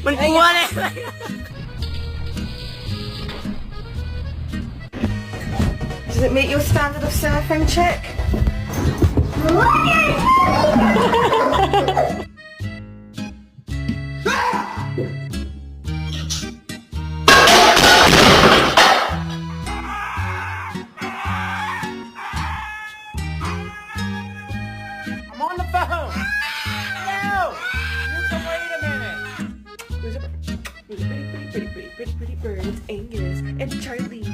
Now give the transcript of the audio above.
มันกลัวเลย Does it meet your standard of surfing, chick? I'm on the phone! No! You can wait a minute! Who's a pretty birds, Angus and Charlie.